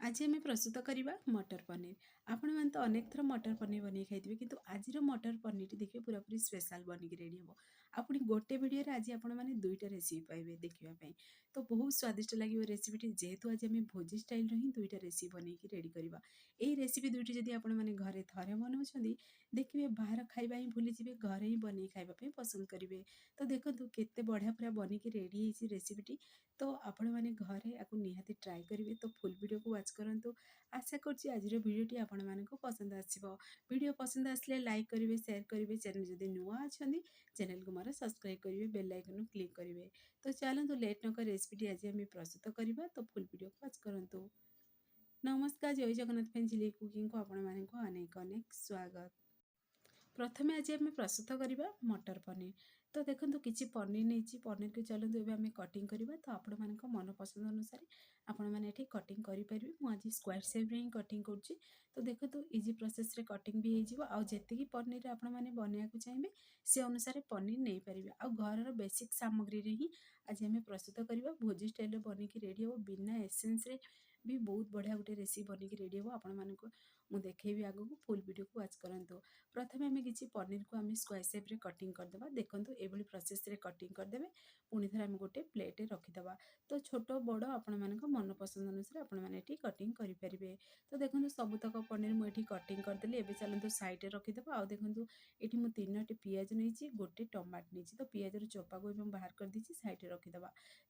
आज आम प्रस्तुत करवा मटर पनीर। आपण मैंने तो अनेक थर मटर पनीर बन खाई किंतु आज मटर पनीर देखिए पूरा पूरी स्पेशल बनिक रेडी हम। आपड़ी गोटे वीडियो आज आपण मैंने दुईटा रेसिपी पाइबे देखापी। तो बहुत स्वादिष्ट लगे रेसिपीटी जेहेतु आज आम भोजी स्टाइल ही दुईटा रेसिपी बनईकी रेडी करवा। यही रेसिपी दुईटी जदि आपण मैंने घरे थरे बनाऊँ देखिए बाहर खाଇବା ही भूली जी घरे ही बन खावाई पसंद करेंगे। तो देखो केते बढ़िया पूरा बनिक रेडी है रेसिपीटी। तो आपण मैंने घरे आपको निहाती ट्राए करेंगे। तो फुल वीडियो को वाच करूँ। आशा करुँच आज भिडियोटी आपण मानक पसंद आसो। वीडियो पसंद आसले लाइक करेंगे, शेयर करेंगे। चैनल जदि नुआ अच्छा चैनल को मोर सब्सक्राइब करेंगे, बेल आइकन क्लिक करेंगे। तो चलते लेट नक रेसिपीटी आज आम प्रस्तुत करवा। तो फुल वीडियो को वाच करूँ। नमस्कार, जय जगन्नाथ फैमिली कुकिंग को आपण मानक अनेक अनेक स्वागत। प्रथमे आज आम प्रस्तुत करवा मटर पनीर। तो देखो किसी पनीर नहीं, पनीर को चलते एवं आम कटिंग करवा। तो आपण मान मन पसंद अनुसार आपण मैंने कटिंग करेंगे। मुझे स्क्वायर सेप ही कटिंग करुँची। तो देखो तो इजी प्रोसेस रे कटिंग भी हो जी पनीर आपण मैंने बनवाक चाहिए से अनुसार पनीर नहीं पारे। आ घर बेसिक सामग्री रे ही आज आम प्रस्तुत करवा। भोजी स्टाइल बनिक रेडी हो बिना एसेंस रे भी बहुत बढ़िया गोटे रेसिपी बनिक रेडी हो। आपण मानक मुझे देखेबी आगू फुल वीडियो को वाच करूँ। प्रथम आम किसी पनीर को आम स्क्वायर सेप रे कटिंग करदे। देखो ये प्रोसेस रे कटिंग करदे। पुणी थे आम गोटे प्लेट रखीदे। तो छोट बड़ आपण मानक मन पसंद अनुसार आपण मैंने कटिंग करेंगे। तो देखो सबुतक पनीर मुझे कटिंग करदेली। एवं चलते साइड रखीदे। आ देखो ये मुझे 3टी पियाज नहीं, गोटे टमाट नहीं। तो पियाजर चोपा को बाहर कर दी साइड रखीदे।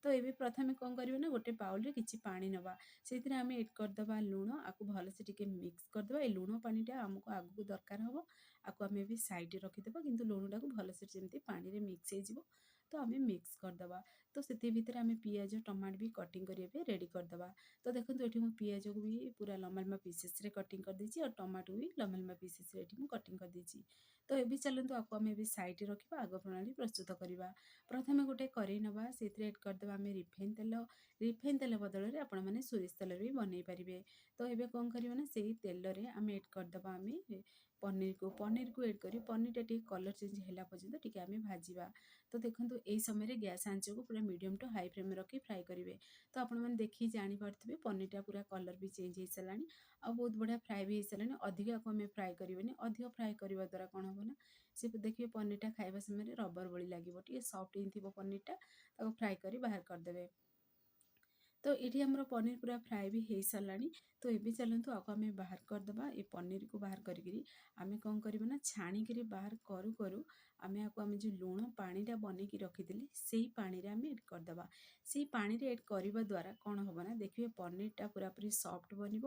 तो ये प्रथम कौन करना गोटे बाउल रे किसी पानी नवा से आम एड करदे लुण। आपको भलसे टिके मिक्स करदे। लुण पानीटा आमको आगू दरकार हम। आपको आम भी साइड रखीदे कि लुणटा को भलसे जमी पानी रे मिक्स हो। तो आम मिक्स करदे। तो से भितर आम पियाज टमाट भी कटिंग करने रेडी करदे। तो देखो ये मुझे पियाज को भी पूरा लम्बा लम्बा पीसेस रे कटिंग कर देछि और टमाटो भी लम्बा लम्बा पीसेस रे कटिंग कर देछि। तो ये चलते आपको आम भी साइड रखा आग प्रणाली प्रस्तुत करवा। प्रथम गोटे कड़े नवा से एड करदे आम रिफाइन तेल बदल में आपण मैंने सोरिष तेल भी बनई पारे। तो ये कौन करना से तेल रे आम एड करदे आम पनीर को एड कर पनीर टा कलर चेंज है पर्यंत टी आम भाजवा। तो देखो यही समय गैस आंच को पूरा मीडियम टू हाई फ्लेम रखी फ्राए करेंगे। तो आपण मैंने देखी जापे पनीरटा पूरा कलर भी चेंज हो साराणी आ बहुत बढ़िया फ्राए भी हो साराणी। अधिक आपको आम फ्राए करें अधिक फ्राए करने द्वारा कौन हम ना सी देखिए पनीरटा खाଇବା समय रबर भली लगे टे सफ्ट ही पनीरटा फ्राए कर बाहर करदे। तो ये आमर पनीर पूरा फ्राए भी हो सारा। तो ये चलते आपको आम बाहर करदे। ये पनीर को बाहर करी आम कौन करना छाणिक बाहर करूँ करूँ आम आपको आम जो लुण पानीटा बनईकी रखी से पानी आम एड करदे। से पानी एड करने द्वारा कौन हम ना देखिए पनीरटा पूरा पूरी सफ्ट बन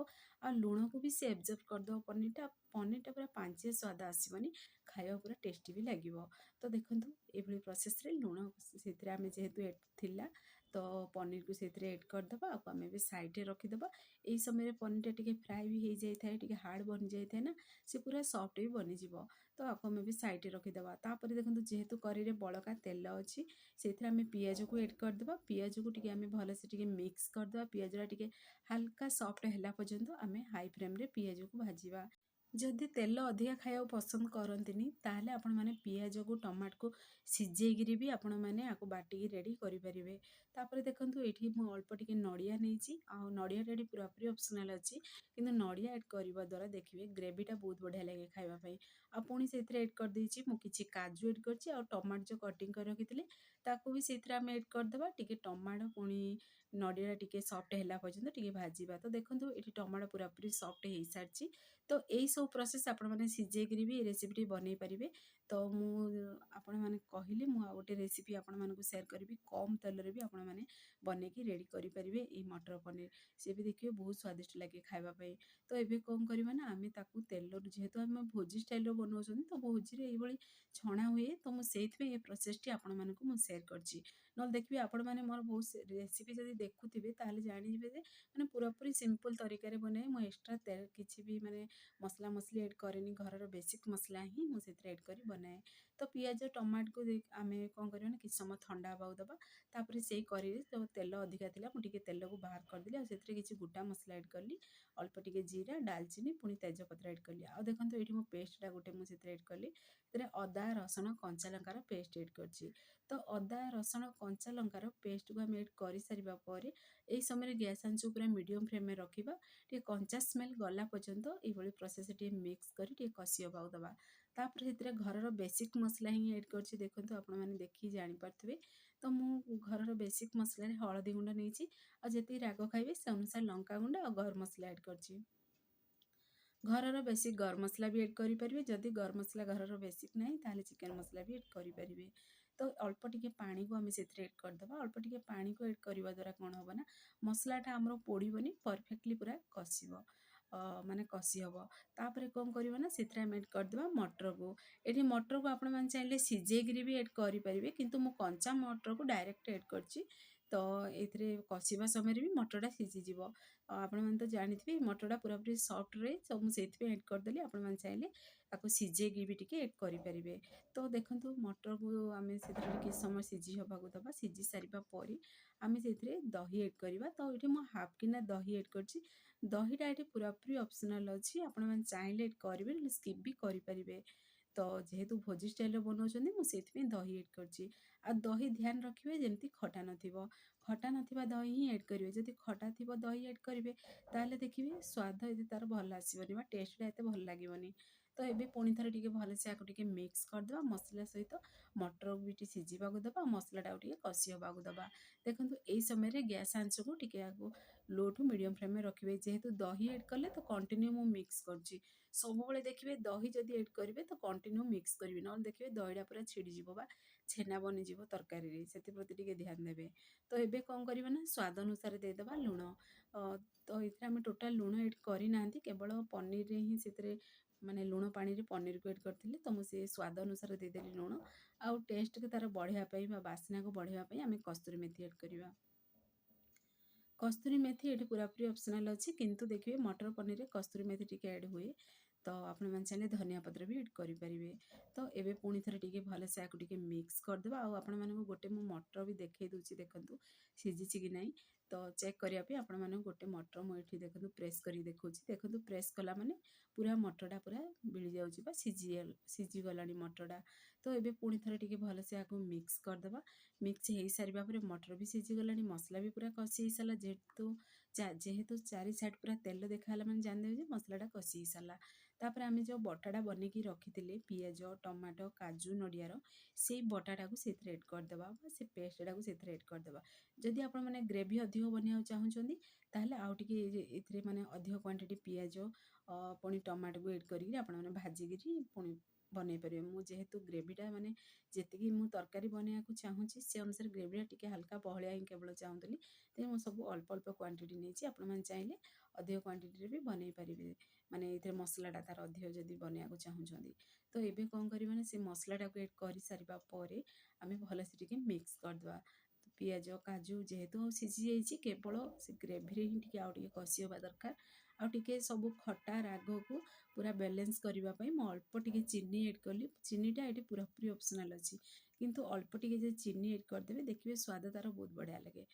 आ लुण को भी से एब्जर्व करदे। पनीरटा पूरा पांचे स्वाद आसबनी खावा पूरा टेस्टी भी लगे। तो देखो ये प्रोसेस रे लुण से आम जेहेतु एड थिला तो पनीर को से एड करदे। आपको आम भी साइड रखीदे। यही समय पनीरटा टी फ्राए भी हो जाए टे हार्ड बन जाए ना से पूरा सफ्ट भी बनीज। तो आपको आम भी साइड रखीदे। तापर देखो जेहेतु करी बड़का तेल अच्छी से आम पियाज को एड करदे। पियाज को टी आम भलसे टी मिक्स करदे। पियाजटा टी हल्का सफ्ट है पर्यंत आम हाई फ्लेम रे पियाज को भाजवा। जदि तेल अधिका खाया पसंद करती ताहले आपण माने पियाज को टमाट को सिझेगी भी आपण माने आपको बाटिकी रेडी करेंगे। तापर देखो ये अल्प टिके नड़िया नहीं नड़िया पूरा पूरी ऑप्शनल अच्छी किंतु नड़िया एड करने द्वारा देखिए ग्रेवीटा बहुत बढ़िया लगे खावाई। आ पुणी से एड कर देछि मु किछि काजू एड करछि और टमाट जो कटिंग कर रखी ताकू भी से आम एड करदे। टिके टमाट पुणी नड़िया टिके सफ्ट है पर्यंत टिके भाजवा। तो देखो ये टमाटो पूरा पूरी सफ्ट हो सारी। तो यही सब प्रोसेस आपण मैंने सिझेकरी भी रेसिपी बनई पारे। तो आपण मैंने कहली मु गोटे रेसिपी आपण मानक शेयर करी कम तेल रे भी आपण मैंने बनईकी रेडी करेंगे। ये मटर पनीर सी भी देखिए बहुत स्वादिष्ट लगे खावाई। तो ये कौन करवा ना आम तेल जेहेतु आम भोजी स्टाइल बनाऊँ तो भोजी ये छणा हुए। तो मुझे ये प्रोसेस टी आपण मानक मु शेयर करछि। ना देखिए आपण मैंने मोर बहुत रेसिपी जब देखुवे ताहले जानिबे जे मैंने पूरा पूरी सिंपल तरीके बनाए। मु एक्स्ट्रा तेल किसी भी माने मसला मसली एड करेनि घर बेसिक मसला ही मुझे एड कर बनाए। तो पियाज टमाट को आम कौन करना किसी समय ठंडा हवा दबा। तापर से करी जो तेल अधिका था मुझे तेल को बाहर करदेली और किसी गोटा मसला एड कली अल्प टिके जीरा डालचीनी पुणी तेजपत्र एड कली। आ देखो ये मो पेस्टा गोटे मुझे एड कली अदा रसुण कंचा लंकार पेस्ट एड कर। तो अदा रसुण कंचा लंकार पेस्ट को आम एड कर सारा पर यही समय गैस आंच पूरा मीडियम फ्लेम में रखा टे कंचा स्मेल गला पर्यंत ये प्रोसेस टे मिक्स कर कषि होगा दबा तापर से घर बेसिक मसला ही एड कर देखो आपण मैंने देखी जापारे तो मु घर बेसिक मसला हलदी गुंड नहीं जी राग खाइबे से अनुसार लंका गुंड और गरम मसला एड कर घर बेसिक गरम मसला भी एड करेंगे जदि गरम मसला घर बेसिक ना ताले चिकेन मसला भी एड करेंगे तो अल्प टिके पानी को आम से एड करदे अल्प टिके पानी को एड करने द्वारा कौन हम ना मसलाटा आमर पोड़बनी परफेक्टली पूरा कषिब माने कषि हम तापर कौन करना ना से एड करदे मटर को ये मटर को आपण मैंने चाहिए सीझेकरी भी एड करेंगे किंतु मु कंचा मटर को डायरेक्ट एड कर तो ये कषिबा समय भी मटरटा सीझीज आपण मैंने तो जानी मटरटा पूरा पूरी सफ्ट रहे तो मुझे एड करदेली आपण मैंने चाहिए आपको सीझेकी भी टी एड करेंगे तो देखो मटर को आम से किस समय सीझी हवा दबा सीझी सारापर आम से दही एड करवा तो ये मुझे हाफ किना दही एड कर दहीटा ये पूरा पूरी ऑप्शनल अच्छी आपण मैंने चाहिए एड करेंगे स्किप भी करेंगे तो जेहेतु भोजी स्टाइल बनाऊँ मुझे दही एड कर दही ध्यान रखिए जमी खटा नथिबो खटा नथिबा दही ही एड करेंगे जदि खटा थी दही एड करेंगे ताले देखिए स्वाद ये तार भल आसबनी टेस्टा एत भल लगे तो ये पुणी थे टे भलसे आपको टे मिक्स करदे मसला सहित मटर भी सीझा दबा मसलाटा टे कषि हवा दबा देखो यही समय गैस आंच को टे लो टू मीडियम फ्लेम में रखिए जेहेतु दही एड कले तो कंटिन्यू मु मिक्स कर सब देखिए दही जदि एड करेंगे तो कंटिन्यू मिक्स करेंगे ना देखिए दहीटा पूरा छिड़ीज छेना बनीज तरकारी से प्रति टे ध्यान देवे तो ये कौन करवा ना स्वाद अनुसार देदेबा लुण तो ये आम टोटाल लुण एड करना केवल पनीर ही से माने लुण पानी रे पनीर को एड करथिले तो मुझे स्वाद अनुसार देदेली लुण आउ टेस्ट के तार बढ़ाई बास्ना को बढ़ाई आम कस्तूरी मेथी एड करवा कस्तूरी मेथी ये पूरा पूरी ऑप्शनल अच्छी किंतु देखिए मटर पनीर रे कस्तूरी मेथी टी ऐड हुए तो आपण मैंने चाहिए धनिया पत्र भी एड करेंगे तो ये पुणी थे टे भलसे आपको टे मिक्स करदे आपण मैंने गोटे मु मटर भी देखई दूसरी देखूँ सीझी कि ना तो चेक करने आपण मैंने गोटे मटर मुझे देखो प्रेस कर देखा देखो प्रेस कला माने पूरा मटरटा पूरा मिल जाऊँगा सीझी गला मटरटा तो ये पुणी थे टे भलसे आपको मिक्स करदे मिक्स हो सारा पर मटर भी सीझीगला मसला भी पूरा कषि सारा जेहेतु चारि साइड पूरा तेल देखा मैंने जानदेवे मसलाटा कषि सारा तापर आम जो बटाटा बनईकी रखी पियाज टमाटो काजू नड़ियार से बटाटा को से एड करदे से पेस्टा को से एड करदे जदि आप मैंने ग्रेवी अधिक बनवा चाहूँगी ताहले आउ टे माने अधिक क्वांटिटी पियाज पुणी टमाटो को एड करी भाजिकी पुणी बनई पारे जेहेतु ग्रेवीटा माने जी मु तरकारी बनवाक चाहूँगी से अनुसार ग्रेवीटा टी हल्का बहलिया ही केवल चाहूँगी तो मुझे सब अल्प अल्प क्वांटिटी नहीं आपने चाहिए अधिक क्वांटिटी भी बनई पारे माने ये मसलाटा तार अधिक जदि बनवाक चाहूँगी तो ये कौन करवा ना से मसलाटा को एड कर सारा पर आम भलसे टे मिक्स करदे पियाज काजू जेहेतु सीझी जाइए केवल से ग्रेवी ही टे आउ टे कषि होगा दरकार आउ टे सब खटा राग को पूरा बैलेंस करने अल्प टे चीनी एड कली चीनीटा ये पूरा पूरी ऑप्शनल अच्छी किंतु अल्प टे चीनी एड करदे देखिए स्वाद तार बहुत बढ़िया लगे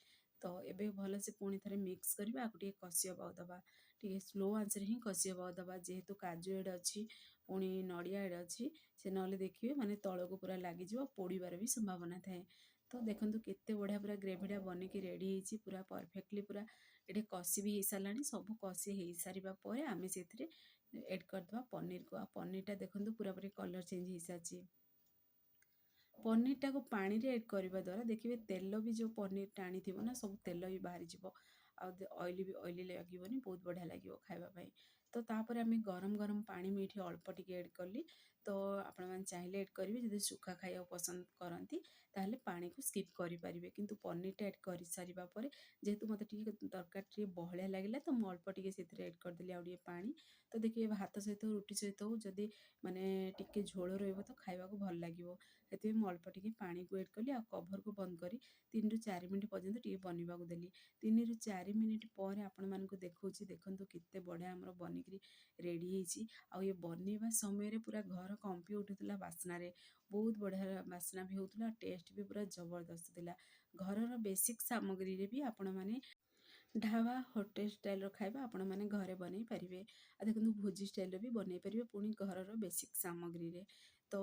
तो ये भलसे पुणी थे मिक्स करवा आपको टे कषि हवा दबा टे स्लो आंच ही कषि हवा दबा जेहेतु काजू एड अच्छी पुणी नड़िया एड अच्छी से ना देखिए माने तल को पूरा लगिज पोड़ार भी संभावना थाए तो देखो केते बढ़िया पूरा ग्रेवीटा बनिकी रेडी होती पूरा परफेक्टली पूरा ये कषि भी हो सारा सब कषि हो सारा पर आम से एड करदे पनीर को पनीरटा देखो पूरा पूरी कलर चेंज हो सारी पनीरटा को पानी रे एड करने द्वारा देखिए तेल भी जो पनीर टाणी थी ना सब तेल भी बाहरी जीव ऑयली भी ऑयली लगे बहुत बढ़िया लगे खावाई तो तापर आम गरम गरम पानी में ये अल्प टिके एड कली तो आपण मैंने चाहिए एड करेंगे जब सुखा खाया पसंद करती ताहले पानी को स्किप करेंगे किंतु पनीरटा एड कर सारा पर जेहेतु मत तरकारी टे बहलिया लगे तो मुझे अल्प टे से एड करदेली आउ पानी तो देखिए भात सहित रुटी सहित जदि माने टिके झोल रही तो खावा भल लगे से अल्प टे पानी को एड कली आ कभर को बंद करी 3 ରୁ 4 मिनट पर्यंत टे बनवाक देली 3 ରୁ 4 मिनट पर आपण मानक देखा देखो केते बढ़िया आमर बनिकी रेडी होती आ ये बनवा समय पूरा घर कंपी उठूला बास्नारे बहुत बढ़िया बास्ना भी होता टेस्ट भी पूरा जबरदस्त थिला घर बेसिक सामग्री भी आपण माने ढाबा होटेल स्टाइल खाଇବା आपण माने घरे बनई पारिबे आ देखो भोजी स्टाइल भी बनई पारिबे पुणी घर बेसिक सामग्री रे तो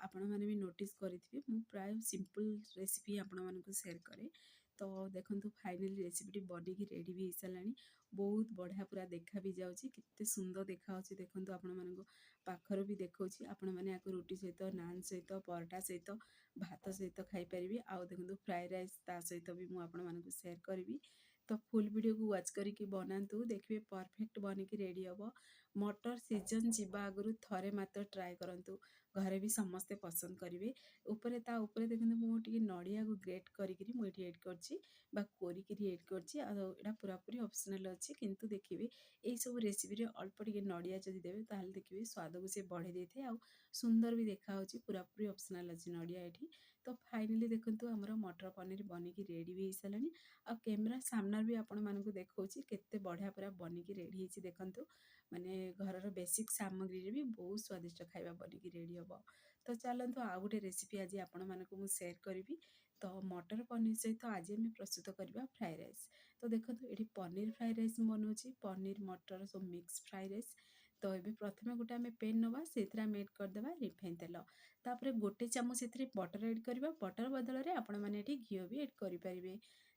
आपण मैंने भी नोटिस करेंगे मु प्राय सिंपल रेसिपी आपण मानक शेयर करे। तो देखंतु फाइनली रेसिपीटी बनिकी रेडी भी हो सारानी। बहुत बढ़िया पूरा देखा भी जाउची केते सुंदर देखा होची देखंतु आपण मानक पाखर भी देखौची। आपण माने आको रोटी सहित नान सहित परोटा सहित भात सहित खाई परिबे। आ देखंतु फ्राई राइस ता सहित भी मु आपण मानक शेयर करबी। तो फुल वीडियो को वॉच करके बनातु देखिए परफेक्ट बनिकी रेडी हबो। मटर सीजन जीवा आगु थरे मात्र ट्राए करंतु घरे भी समस्ते पसंद करेंगे। ऊपर ता ऊपर देखते मुझे नड़िया को ग्रेट करी मुझे एड करची बा कोरिकी एड करची। एटा पूरा पूरी ऑप्शनल अच्छी किंतु देखिए यही सब रेसिपी रे अल्प टिके नड़िया जदि देबे ताहले देखिए स्वाद को से बढ़े देथे आ सुंदर भी देखा होची। पूरा पूरी ऑप्शनल अच्छी नड़िया एठी। तो फाइनली देखंतु हमर मटर पनीर बनिकी रेडी भी होइसलानी। आ कैमरा सामने भी आपण मानकु देखौची केते बढ़िया पूरा बनिकी रेडी हेची देखंतु। माने घरर बेसिक सामग्री रे भी बहुत स्वादिष्ट खाଇବା बनिकी रेडी हबो। तो चलंतु आ गोटे रेसिपी आज आपण मानकु मु शेयर करबी। तो मटर पनीर सहित आज आम प्रस्तुत करबा फ्राई राइस। तो देखंतु एठी पनीर फ्राई राइस बनौची पनीर मटर सब मिक्स फ्राई राइस। तो ये प्रथमे गोटे आम पेन नवा से एड करदेबा रिफाइन तेल। तापर गोटे चामच से बटर एड करबा। बटर बदल में आपण मैंने घी भी एड करेंगे।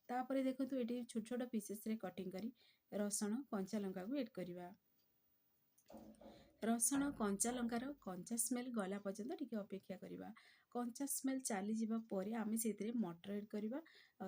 तापर देखंतु एठी छोट छोट पीसेस रे कटिंग करी रसुण कंचा लंका को एड करबा। रसुण कंचा लंकार कंचा स्मेल गला पर्यंत टिके अपेक्षा करिबा। कंचा स्मेल चली जिबा परे आमे सेतिरे मटर एड करिबा।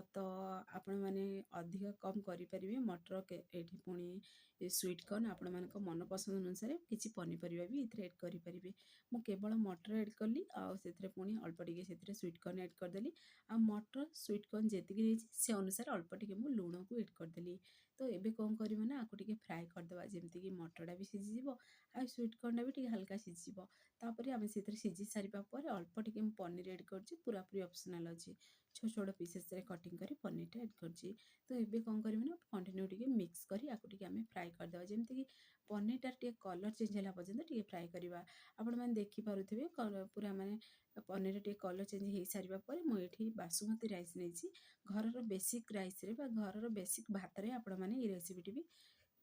तो आपण माने अधिक कम करि परिबे मटर के एठी पुणी स्वीट कॉर्न आपण मानक मन पसंद अनुसार किछि पनीपरिबा भी इथरे एड करि परिबे। मु केवल मटर एड करली आ सेतिरे पुणी अल्प टिके सेतिरे स्वीट कॉर्न एड कर देली। आ मटर स्वीट कॉर्न जेतिकी रहिछि से अनुसार अल्प टिके मु लूण को एड कर देली। तो एबे कोन करिबा ना आकु टिके फ्राई कर देबा जेमति कि मटरटा भी सिझि जिवो आ स्वीट कॉर्नटा भी टिके हल्का सिझिजिवो। तापरे आमे सेतिरे सिझि सारिबा परे अल्प टिके मु पनीर एड करछि। पूरा पूरी ऑप्शनल अछि। छोट छोट पीसेस रे कटिंग करी पनीरटा एड करछि। तो एबे कोन करिबा ना कंटिन्यू टिके मिक्स करी आकु टिके आमे फ्राई कर देबा जेमति कि पनीरटा टिके कलर चेंज होला पर्यंत टिके फ्राई करिबा। आपण माने देखि पारुथिबे पूरा माने पनीर टिके कलर चेंज हेई सारिबा परे मु एठी बासमती राइस नेछि। घरर बेसिक राइस रे बा घरर बेसिक भात रे आपण माने ए रेसिपीटी भी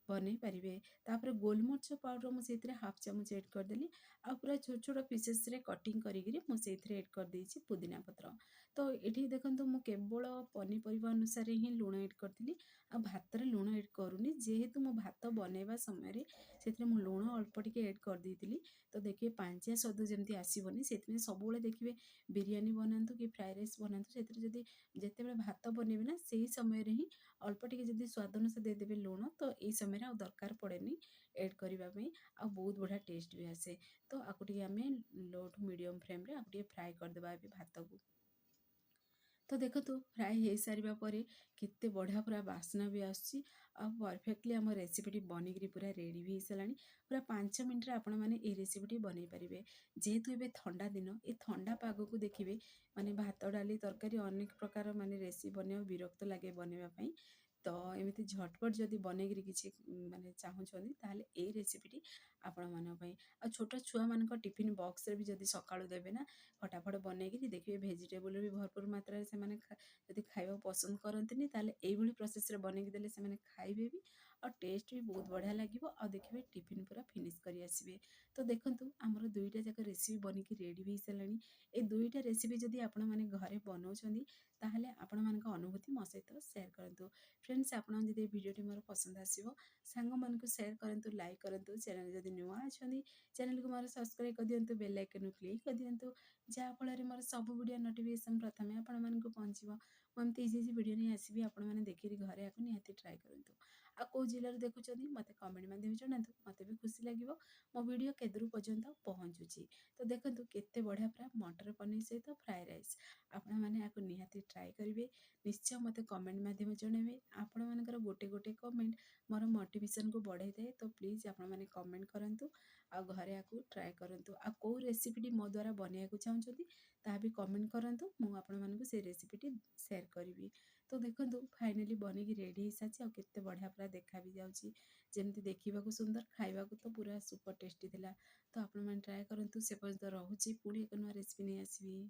बनै पारिबे। तापर गोलमरिच पाउडर मु सेतिरे हाफ चामच एड कर देली। आ पूरा छोट छोट पीसेस रे कटिंग करिगिरी मु सेतिरे एड कर देछि पुदीना पत्र। तो एठी देखंतु मु केवल पनीपरिबा अनुसार ही लूण एड करथिली। आ भात रे लूण एड करूनी जेहेतु मु भात बनेबा समय रे सेतिरे मु लूण अल्प टिके एड कर देइतिली। तो देखिए पांचिया स्वाद जेमति आसीबनी सेतिमे सबुबेले देखिबे बिरयानी बनांतु कि फ्राई राइस बनांतु सेतिरे जदि जेतेबेले भात बनेबे ना सेही समय रे ही अल्प टिके जदि स्वाद अनुसार दे देबे लूण तो एई समय रे आ दरकार पड़ेनी एड करिबा पई। आ बहुत बढ़िया टेस्ट भी आसे। तो आकु टिके आमे लो टू मीडियम फ्लेम रे आकु टिके फ्राई कर देबा ए भात को। तो देखो फ्राई हो सारिबा परे केते बढ़िया पूरा बास्ना भी आसछि। आ परफेक्टली आम रेसिपीटी बनिकी पूरा रेडी भी होइसलानी। पूरा 5 मिनिट रे आपण माने ए रेसिपीटी बनै परिबे। जेहेतु एबे ठंडा दिन ए ठंडा पाग को देखिबे माने भात डाली तरकारी अनेक प्रकार माने रेसिपी बनेबा विरक्त लागे बनेबा पई। तो एमिति झटपट जदि बनेगिरी किछि माने चाहुछनी ताहले ए रेसिपीटी आपण मानक पई। आ छोट छुआ मानक टिफिन बॉक्स रे भी जदि सकाळु देबे ना फटाफट बनेगिरी देखिबे भेजिटेबल भी भरपूर मात्रा रे सेमाने जदि खाइबा पसंद करंतिनी ताहले एई भली प्रोसेस रे बनेगी देले सेमाने खाइबे भी और टेस्ट भी बहुत बढ़िया लागिवो। आ देखिबे टिफिन पूरा फिनिश करी आसीबे। तो देखंतु हमर दुईटा जाक रेसिपी बनिकी रेडी भी सलानी। ए दुईटा रेसिपी जदि आपण माने घरे बनौछंदी ताहले आपण मानक अनुभूति मो सहित शेयर करंतु। फ्रेंड्स आपण जदि वीडियोटी मोर पसंद आसीबो सांग मानकु शेयर करंतु लाइक करंतु। चैनल जदि नुवा अछंदी चैनल को मोर सब्सक्राइब कर दियंतु बेल आइकन को क्लिक कर दियंतु जा फଳରେ मोर सब वीडियो नोटिफिकेशन प्रथमे आपण मानकु पहुंचीबो। मु एमती इजी वीडियो नै आसीबी आपण माने देखिरि घरे आकु निहाती ट्राई करंतु। आ को जिल्ला रे देखुचंदी मते कमेंट माध्यम जणांतु मते भी खुशी लागिवो मो वीडियो केदुरु पर्यंत पहुंचुची। तो देखंतु केते बढ़िया पूरा मटर पनीर सहित फ्राई राइस आपण माने आकु निहाती ट्राई करिवे। निश्चय मते कमेंट माध्यम जणेबे। आपण मानकर गोटे गोटे कमेंट मोर मोटिवेशन को बढ़ाई दे। तो प्लीज आपण माने कमेंट करंतु आ घरे आकु ट्राई करंतु। आ को रेसिपीटी मो द्वारा बनेयाकु चाहुचंदी ता भी कमेंट करंतु मु आपण मानकु से रेसिपीटी शेयर करिवि। तो देखंतु फाइनली बनिकी रेडी हो साची आ केते बढ़िया पूरा देखा भी जाउची जेमति देखिबाकू सुंदर खाइबाकू तो पूरा सुपर टेस्टी थिला। तो आपण माने ट्राई करंतु। से पर्यंत रहुची पुणी एक नवा रेसिपी नै आसीबी।